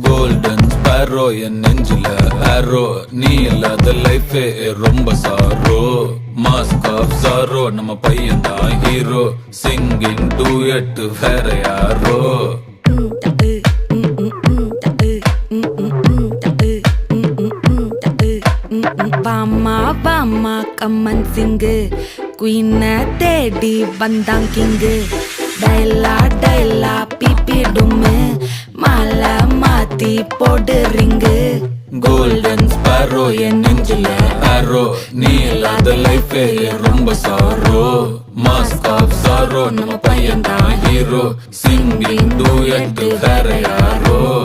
Golden Sparrow என் நெஞ்சில ஆரோ, நீ இல்லாத லைஃபே ரொம்ப சாரோ. மாஸ்க் ஆஃப் சாரோ, நம்ம பையன் தான் ஹீரோ. சிங்கிங் டூயட் வேற யாரோ. பாமா பாமா கம்மன் சிங்கு, குயின தேடி வந்தான் கிங்கு. டைலா டைலா பிபி டும்மு, மாலை மாத்தி போடு ரிங்கு. கோல்டன் ஸ்பேரோ என் நெஞ்சில ஆரோ, நீ இல்லாத லைஃபே ரொம்ப சாரோ. மாஸ்க் ஆஃப் சாரோ, நம்ம பையன் தான் ஹீரோ. சிங்கிங் டூயட் வேற யாரோ.